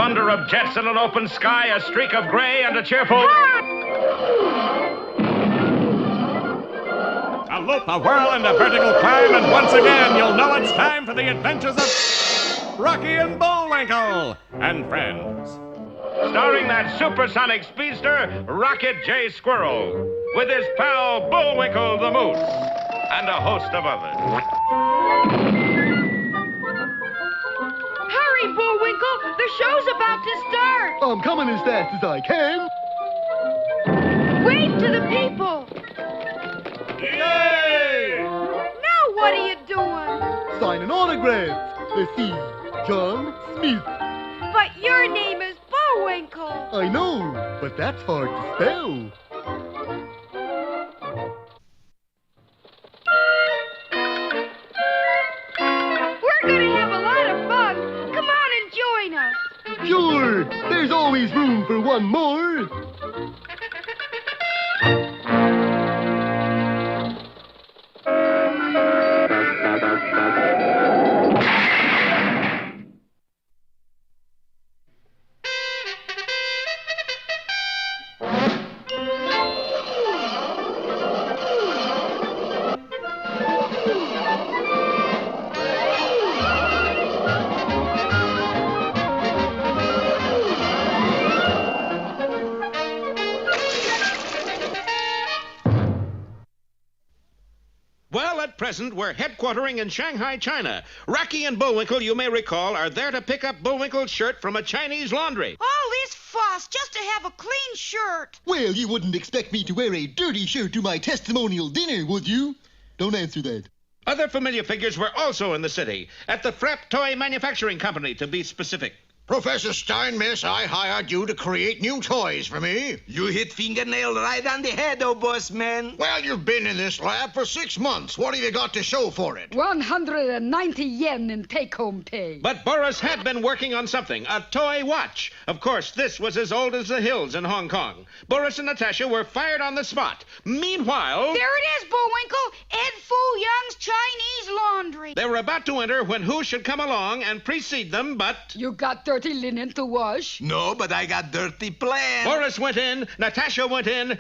thunder of jets in an open sky, a streak of gray, and a cheerful... A loop, a whirl, and a vertical climb, and once again you'll know it's time for the adventures of Rocky and Bullwinkle and friends. Starring that supersonic speedster, Rocket J. Squirrel, with his pal Bullwinkle the Moose, and a host of others. Hurry, Bullwinkle! The show's about to start! I'm coming as fast as I can. Wave to the people! Yay! Now what are you doing? Signing autographs. Let's see. John Smith. But your name is Bullwinkle. I know, but that's hard to spell. We're gonna have a lot of fun. Come on and join us. Sure, there's always room for one more. Well, at present, we're headquartering in Shanghai, China. Rocky and Bullwinkle, you may recall, are there to pick up Bullwinkle's shirt from a Chinese laundry. All this fuss just to have a clean shirt. Well, you wouldn't expect me to wear a dirty shirt to my testimonial dinner, would you? Don't answer that. Other familiar figures were also in the city, at the Frapp Toy Manufacturing Company, to be specific. Professor Stein, miss, I hired you to create new toys for me. You hit fingernail right on the head, oh boss man. Well, you've been in this lab for 6 months. What have you got to show for it? 190 yen in take-home pay. But Boris had been working on something, a toy watch. Of course, this was as old as the hills in Hong Kong. Boris and Natasha were fired on the spot. Meanwhile... There it is, Bullwinkle. Ed Fu Young's Chinese Laundry. They were about to enter when who should come along and precede them but... You got dirty linen to wash? No, but I got dirty plans. Boris went in, Natasha went in,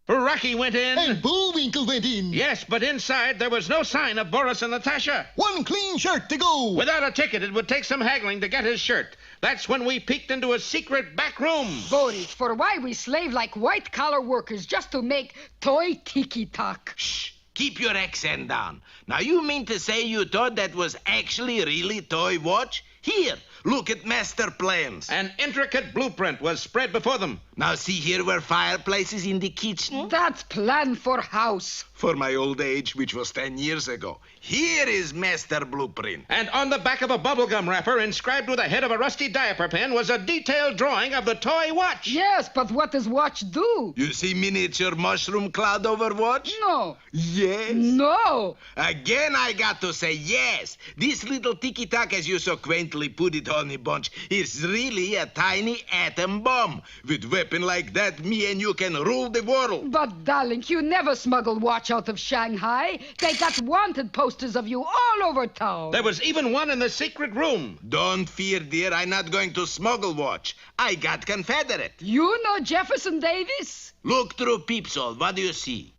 Rocky went in. And Bullwinkle went in. Yes, but inside there was no sign of Boris and Natasha. One clean shirt to go. Without a ticket, it would take some haggling to get his shirt. That's when we peeked into a secret back room. Boris, for why we slave like white-collar workers just to make toy tiki-talk. Shh. Keep your accent down. Now, you mean to say you thought that was actually really toy watch? Here, look at master plans. An intricate blueprint was spread before them. Now, see here where fireplace is in the kitchen? That's plan for house. For my old age, which was 10 years ago. Here is master blueprint. And on the back of a bubblegum wrapper, inscribed with the head of a rusty diaper pen, was a detailed drawing of the toy watch. Yes, but what does watch do? You see miniature mushroom cloud over watch? No. Yes. No. Again, I got to say yes. This little tiki-tak, as you so quaintly put it, honey bunch, is really a tiny atom bomb. With weapon like that, me and you can rule the world. But, darling, you never smuggle watch out of Shanghai. They got wanted posters of you all over town. There was even one in the secret room. Don't fear, dear. I'm not going to smuggle watch. I got Confederate. You know Jefferson Davis? Look through peephole. What do you see?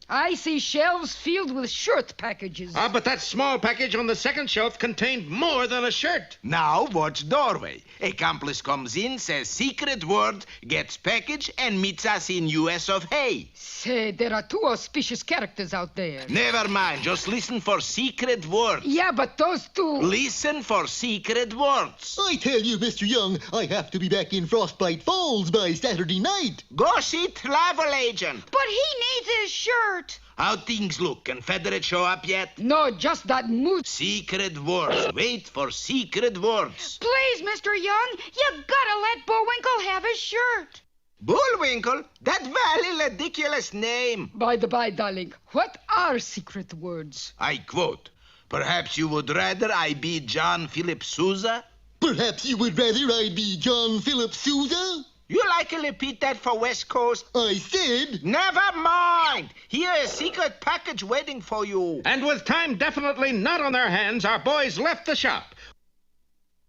I see shelves filled with shirt packages. But that small package on the second shelf contained more than a shirt. Now watch doorway. Accomplice comes in, says secret word, gets package, and meets us in US of A. Say, there are two auspicious characters out there. Never mind. Just listen for secret words. Yeah, but those two... Listen for secret words. I tell you, Mr. Young, I have to be back in Frostbite Falls by Saturday night. Go see travel agent. But he needs his shirt. How things look? Confederate show up yet? No, just that mood. Secret words. Wait for secret words. Please, Mr. Young, you gotta let Bullwinkle have his shirt. Bullwinkle? That very ridiculous name. By the by, darling, what are secret words? I quote, perhaps you would rather I be John Philip Sousa? Perhaps you would rather I be John Philip Sousa? You like to repeat that for West Coast? I said... Never mind. Here is a secret package waiting for you. And with time definitely not on their hands, our boys left the shop.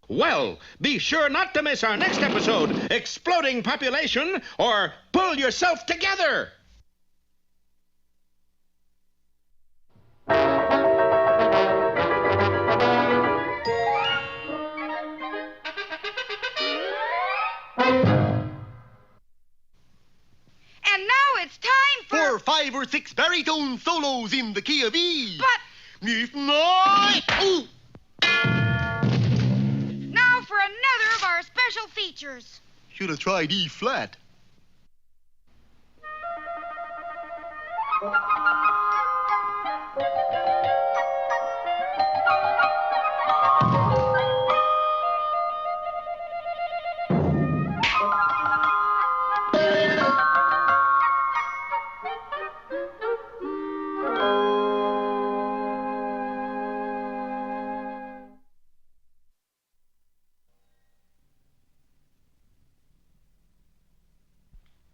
Well, be sure not to miss our next episode, Exploding Population, or Pull Yourself Together. And now it's time For 5 or 6 baritone solos in the key of E. But If not... Ooh! now for another of our special features. Should have tried E flat.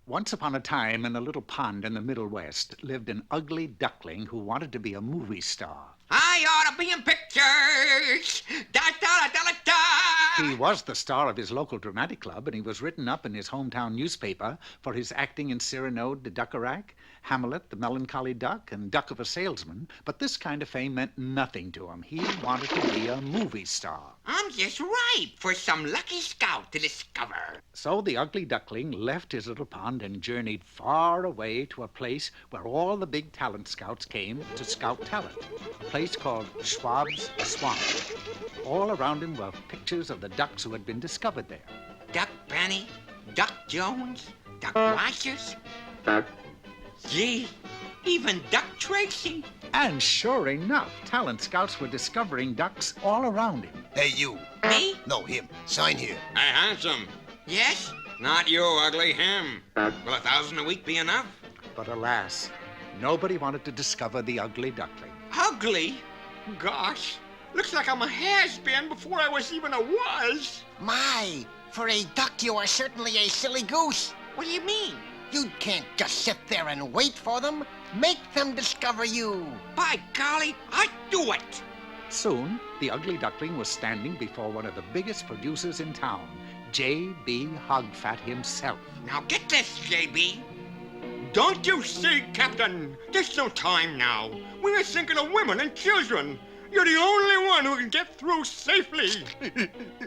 Once upon a time, in a little pond in the Middle West, lived an ugly duckling who wanted to be a movie star. I ought to be in pictures. Da da da da da. He was the star of his local dramatic club, and he was written up in his hometown newspaper for his acting in Cyrano de Duckerac, Hamlet, the Melancholy Duck, and Duck of a Salesman. But this kind of fame meant nothing to him. He wanted to be a movie star. I'm just ripe for some lucky scout to discover. So the ugly duckling left his little pond and journeyed far away to a place where all the big talent scouts came to scout talent, a place called Schwab's Swamp. All around him were pictures of the ducks who had been discovered there. Duck Benny, Duck Jones, Duck Rogers. Gee, even Duck Tracy. And sure enough, talent scouts were discovering ducks all around him. Hey, you. Me? No, him. Sign here. Hey, handsome. Yes? Not you, ugly, him. Will $1,000 a week be enough? But alas, nobody wanted to discover the ugly duckling. Ugly? Gosh, looks like I'm a has-been before I was even a was. My, for a duck, you are certainly a silly goose. What do you mean? You can't just sit there and wait for them. Make them discover you. By golly, I'd do it. Soon, the ugly duckling was standing before one of the biggest producers in town, J.B. Hogfat himself. Now get this, J.B. Don't you see, Captain? There's no time now. We are thinking of women and children. You're the only one who can get through safely.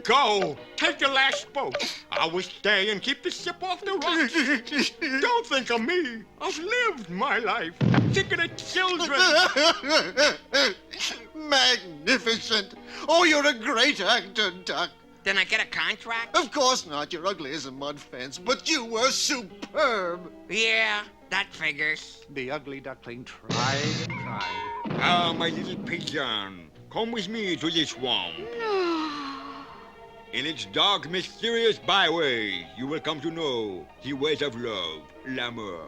Go, take the last boat. I will stay and keep the ship off the rocks. Don't think of me. I've lived my life. Think of the children. Magnificent. Oh, you're a great actor, Duck. Then I get a contract? Of course not. You're ugly as a mud fence, but you were superb. Yeah, that figures. The ugly duckling tried and tried. Ah, my little pigeon, come with me to this swamp. In its dark, mysterious byway, you will come to know the ways of love, l'amour.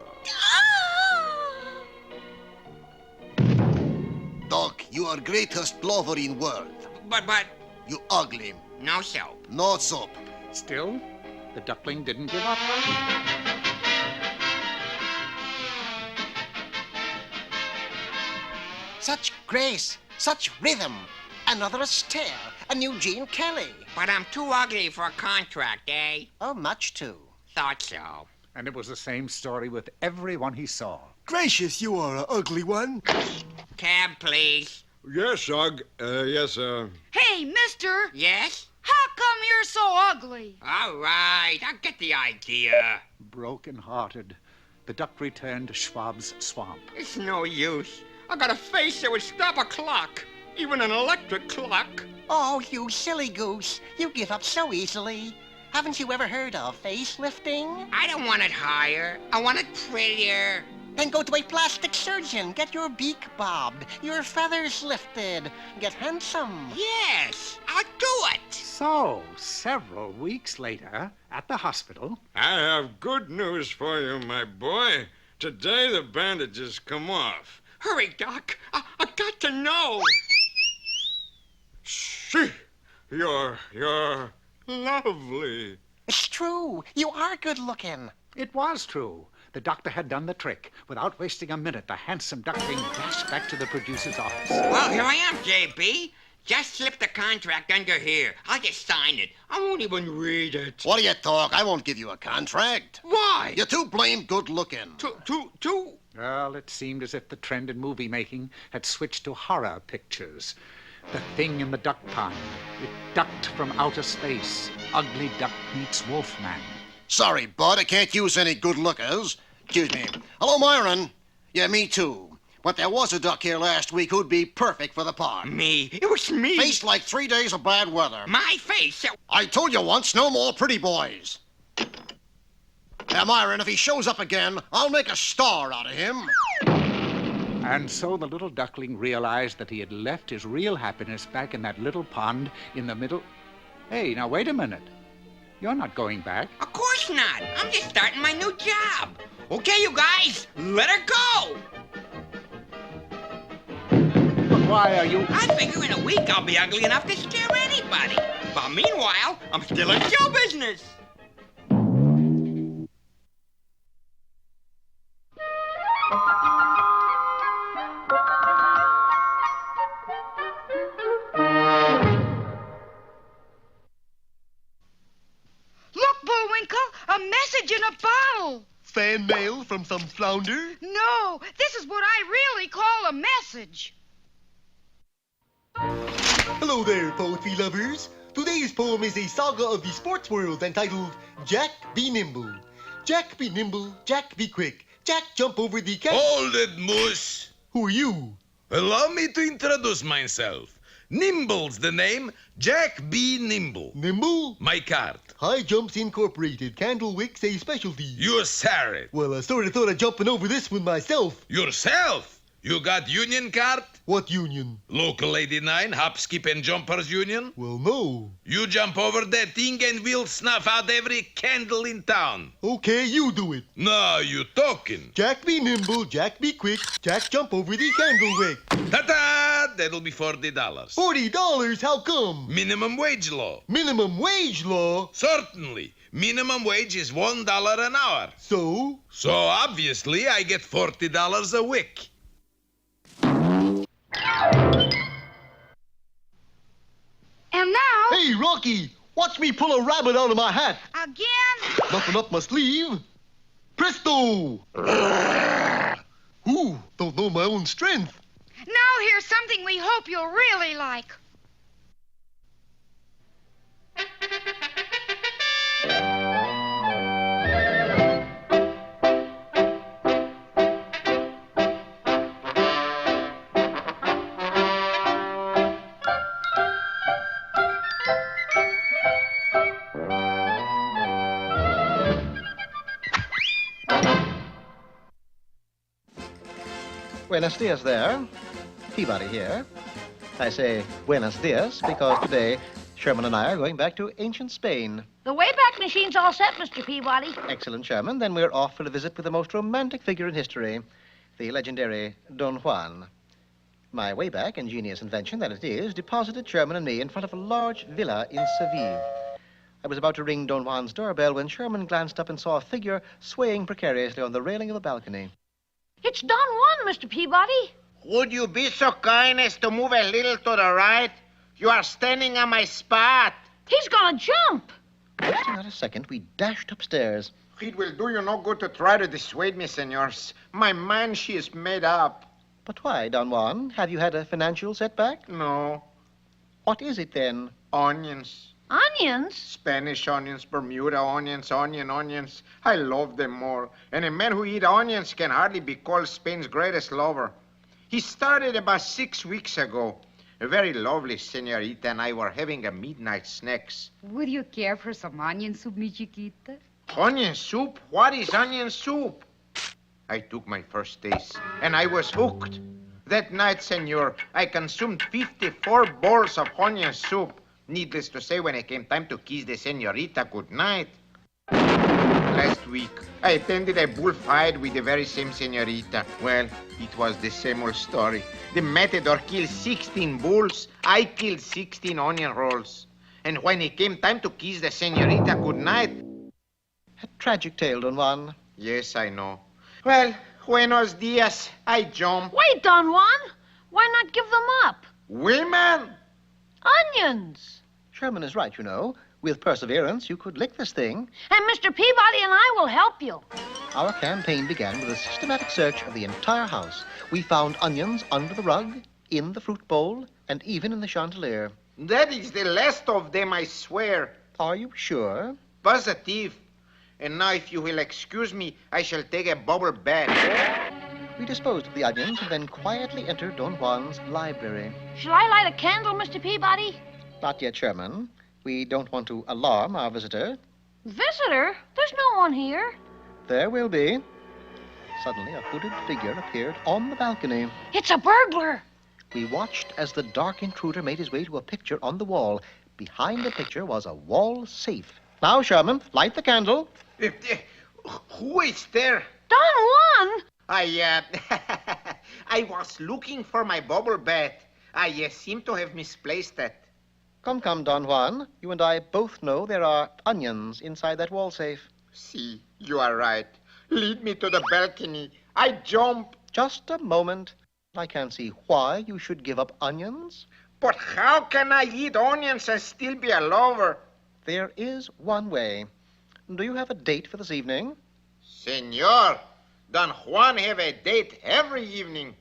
Duck, you are greatest lover in world. But, You ugly. no soap. No soap. Still, the duckling didn't give up. Such grace, such rhythm. Another Astaire, a new Gene Kelly. But I'm too ugly for a contract, eh? Oh, much too. Thought so. And it was the same story with everyone he saw. Gracious, you are an ugly one. Cab, please. Yes, Ugg. Yes, sir. Hey, mister, Yes? how come you're so ugly? All right, I get the idea. Broken-hearted, the duck returned to Schwab's Swamp. It's no use. I got a face that would stop a clock, even an electric clock. Oh, you silly goose. You give up so easily. Haven't you ever heard of facelifting? I don't want it higher. I want it prettier. Then go to a plastic surgeon. Get your beak bobbed, your feathers lifted. Get handsome. Yes, I'll do it. So, several weeks later, at the hospital... I have good news for you, my boy. Today the bandages come off. Hurry, Doc. I got to know. Shh! You're lovely. It's true. You are good looking. It was true. The doctor had done the trick. Without wasting a minute, the handsome duckling dashed back to the producer's office. Well, here I am, J.B. Just slip the contract under here. I'll just sign it. I won't even read it. What do you talk? I won't give you a contract. Why? You're too blame good looking. Too? Well, it seemed as if the trend in movie making had switched to horror pictures. The thing in the duck pond. It ducked from outer space. Ugly duck meets wolfman. Sorry, bud, I can't use any good lookers. Excuse me. Hello, Myron. Yeah, me too. But there was a duck here last week who'd be perfect for the part. Me? It was me. Faced like 3 days of bad weather. My face? I told you once, no more pretty boys. Now, Myron, if he shows up again, I'll make a star out of him. And so the little duckling realized that he had left his real happiness back in that little pond in the middle. Hey, now wait a minute. You're not going back. Of course not. I'm just starting my new job. Okay, you guys, let her go. But why are you... I figure in a week I'll be ugly enough to scare anybody. But meanwhile, I'm still in show business. Look, Bullwinkle, a message in a bottle. Fan mail from some flounder? No, this is what I really call a message. Hello there, poetry lovers. Today's poem is a saga of the sports world entitled Jack Be Nimble. Jack be nimble, Jack be quick. Jack jump over the cat. Hold it, Moose. Who are you? Allow me to introduce myself. Nimble's the name. Jack be Nimble. Nimble? My card. High Jumps Incorporated. Candlewicks a specialty. You saw it. Well, I sort of thought of jumping over this one myself. Yourself? You got union card? What union? Local 89, Hop, Skip, and Jumpers Union? Well, no. You jump over that thing and we'll snuff out every candle in town. Okay, you do it. No, you talking. Jack be nimble, Jack be quick. Jack jump over the candlewick. Ta-ta! That'll be $40. $40? How come? Minimum wage law. Minimum wage law? Certainly. Minimum wage is $1 an hour. So? So obviously I get $40 a week. And now... Hey, Rocky! Watch me pull a rabbit out of my hat. Again? Nothing up my sleeve. Presto! Ooh, don't know my own strength. Now here's something we hope you'll really like. Buenos dias there. Peabody here. I say buenos dias because today Sherman and I are going back to ancient Spain. The Wayback Machine's all set, Mr. Peabody. Excellent, Sherman. Then we're off for a visit with the most romantic figure in history, the legendary Don Juan. My Wayback, ingenious invention that it is, deposited Sherman and me in front of a large villa in Seville. I was about to ring Don Juan's doorbell when Sherman glanced up and saw a figure swaying precariously on the railing of the balcony. It's Don Juan, Mr. Peabody. Would you be so kind as to move a little to the right? You are standing on my spot. He's gonna jump. Wasting not a second, we dashed upstairs. It will do you no good to try to dissuade me, senors. My mind, she is made up. But why, Don Juan? Have you had a financial setback? No. What is it, then? Onions. Onions? Spanish onions, Bermuda onions, onions. I love them more. And a man who eats onions can hardly be called Spain's greatest lover. He started about 6 weeks ago. A very lovely senorita and I were having a midnight snacks. Would you care for some onion soup, mi chiquita? Onion soup? What is onion soup? I took my first taste, and I was hooked. That night, senor, I consumed 54 bowls of onion soup. Needless to say, when it came time to kiss the senorita goodnight. Last week, I attended a bullfight with the very same senorita. Well, it was the same old story. The matador killed 16 bulls. I killed 16 onion rolls. And when it came time to kiss the senorita goodnight... A tragic tale, Don Juan. Yes, I know. Well, buenos dias. I jump. Wait, Don Juan. Why not give them up? Women? Onions. Sherman is right, you know. With perseverance, you could lick this thing. And Mr. Peabody and I will help you. Our campaign began with a systematic search of the entire house. We found onions under the rug, in the fruit bowl, and even in the chandelier. That is the last of them, I swear. Are you sure? Positive. And now, if you will excuse me, I shall take a bubble bath. We disposed of the onions and then quietly entered Don Juan's library. Shall I light a candle, Mr. Peabody? Not yet, Sherman. We don't want to alarm our visitor. Visitor? There's no one here. There will be. Suddenly, a hooded figure appeared on the balcony. It's a burglar. We watched as the dark intruder made his way to a picture on the wall. Behind the picture was a wall safe. Now, Sherman, light the candle. Who is there? Don Juan! I was looking for my bubble bath. I seem to have misplaced that. Come, Don Juan. You and I both know there are onions inside that wall safe. See, you are right. Lead me to the balcony. I jump. Just a moment. I can't see why you should give up onions. But how can I eat onions and still be a lover? There is one way. Do you have a date for this evening? Senor, Don Juan have a date every evening.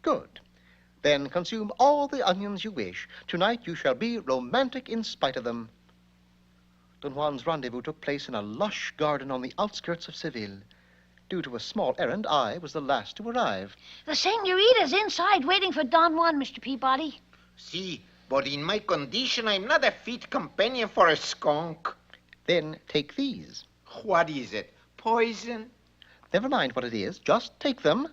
Good. Then consume all the onions you wish. Tonight you shall be romantic in spite of them. Don Juan's rendezvous took place in a lush garden on the outskirts of Seville. Due to a small errand, I was the last to arrive. The senorita's inside waiting for Don Juan, Mr. Peabody. See, but in my condition, I'm not a fit companion for a skunk. Then take these. What is it? Poison? Never mind what it is. Just take them.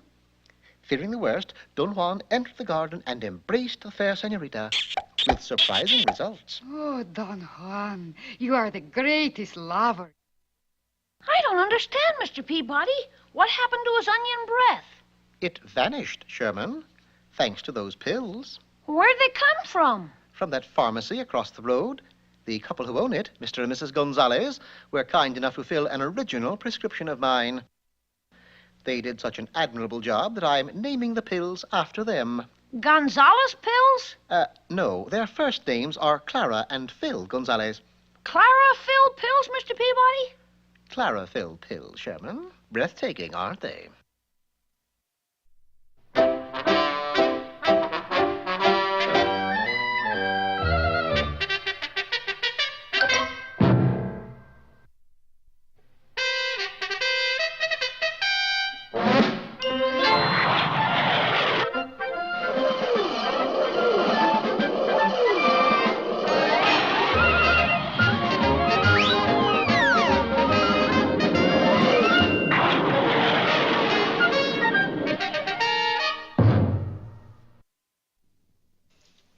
Fearing the worst, Don Juan entered the garden and embraced the fair senorita, with surprising results. Oh, Don Juan, you are the greatest lover. I don't understand, Mr. Peabody. What happened to his onion breath? It vanished, Sherman, thanks to those pills. Where'd they come from? From that pharmacy across the road. The couple who own it, Mr. and Mrs. Gonzalez, were kind enough to fill an original prescription of mine. They did such an admirable job that I'm naming the pills after them. Gonzalez pills? No. Their first names are Clara and Phil Gonzalez. Clara Phil pills, Mr. Peabody? Clara Phil pills, Sherman. Breathtaking, aren't they?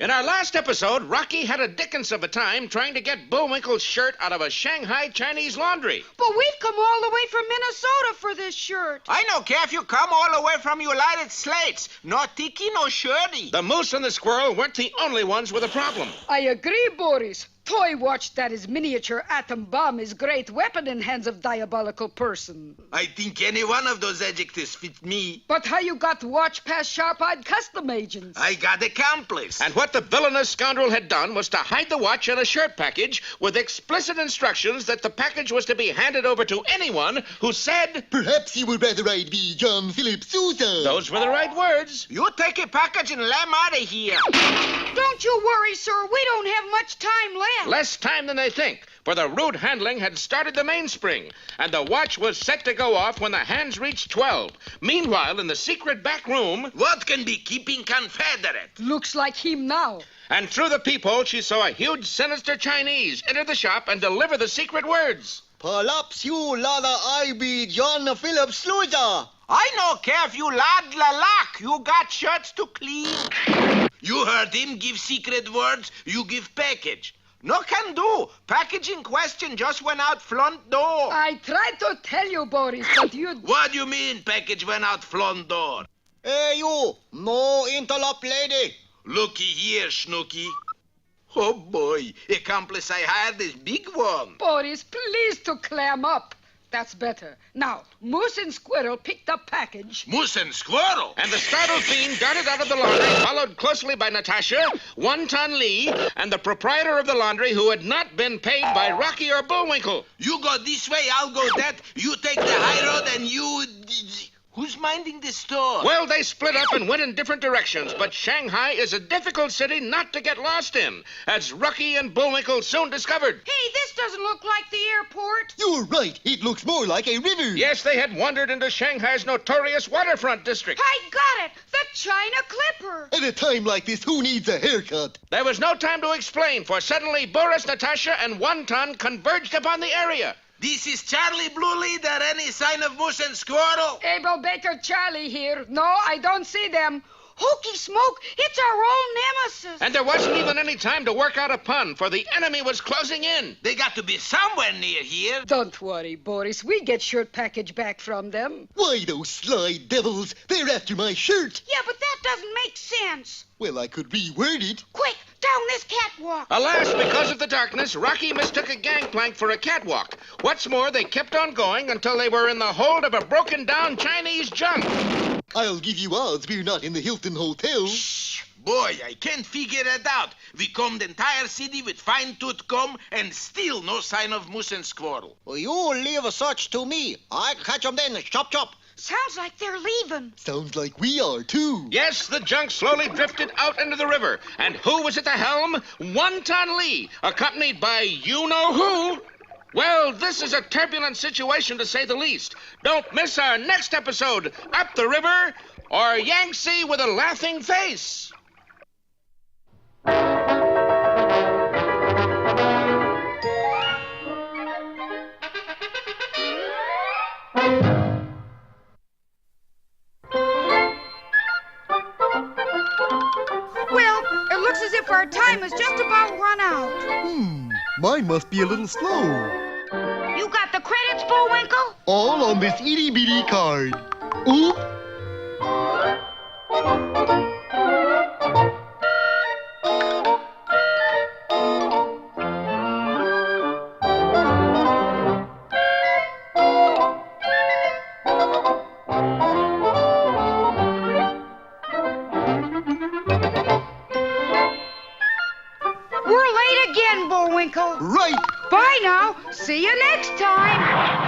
In our last episode, Rocky had a dickens of a time trying to get Bullwinkle's shirt out of a Shanghai Chinese laundry. But we've come all the way from Minnesota for this shirt. I don't care if you come all the way from United States. No tiki, no shirty. The moose and the squirrel weren't the only ones with a problem. I agree, Boris. Toy watch that is miniature atom bomb is great weapon in hands of diabolical person. I think any one of those adjectives fit me. But how you got watch past sharp-eyed custom agents? I got accomplice. And what the villainous scoundrel had done was to hide the watch in a shirt package with explicit instructions that the package was to be handed over to anyone who said, "Perhaps you would rather I be John Philip Sousa." Those were the right words. You take a package and let 'em out of here. Don't you worry, sir. We don't have much time left. Less time than they think, for the rude handling had started the mainspring, and the watch was set to go off when the hands reached 12. Meanwhile, in the secret back room... What can be keeping Confederate? Looks like him now. And through the peephole, she saw a huge, sinister Chinese enter the shop and deliver the secret words. "Perhaps you Lada I be John Philip Sousa." I don't care if you lad la lock. You got shirts to clean. You heard him give secret words. You give package. No can do. Package in question just went out front door. I tried to tell you, Boris, but you... What do you mean package went out front door? Hey, you. No interrupt, lady. Looky here, Snooky. Oh, boy. Accomplice I hired is big one. Boris, please to clam up. That's better. Now, Moose and Squirrel picked the package. Moose and Squirrel? And the startled fiend darted out of the laundry, followed closely by Natasha, Wonton Lee, and the proprietor of the laundry who had not been paid by Rocky or Bullwinkle. You go this way, I'll go that. You take the high road, and you... Who's minding the store? Well, they split up and went in different directions, but Shanghai is a difficult city not to get lost in, as Rocky and Bullwinkle soon discovered. Hey, this doesn't look like the airport. You're right. It looks more like a river. Yes, they had wandered into Shanghai's notorious waterfront district. I got it. The China Clipper. At a time like this, who needs a haircut? There was no time to explain, for suddenly Boris, Natasha, and Wonton converged upon the area. This is Charlie Blue Leader. Any sign of Moose and Squirrel? Abel Baker Charlie here. No, I don't see them. Hokey Smoke, it's our old nemesis. And there wasn't even any time to work out a pun, for the enemy was closing in. They got to be somewhere near here. Don't worry, Boris. We get shirt package back from them. Why, those sly devils. They're after my shirt. Yeah, but that doesn't make sense. Well, I could reword it. Quick, down this catwalk. Alas, because of the darkness, Rocky mistook a gangplank for a catwalk. What's more, they kept on going until they were in the hold of a broken-down Chinese junk. I'll give you odds we're not in the Hilton Hotel. Shh! Boy, I can't figure it out. We combed the entire city with fine-tooth comb and still no sign of Moose and Squirrel. Well, you leave such to me. I catch 'em then. Chop, chop. Sounds like they're leaving. Sounds like we are, too. Yes, the junk slowly drifted out into the river. And who was at the helm? Wonton Lee, accompanied by you-know-who. Well, this is a turbulent situation, to say the least. Don't miss our next episode, Up the River, or Yangtze with a Laughing Face. Well, it looks as if our time is just about run out. Mine must be a little slow. You got the credits, Bullwinkle? All on this itty-bitty card. Oop. We're late again, Bullwinkle. Right. Bye now. See you next time.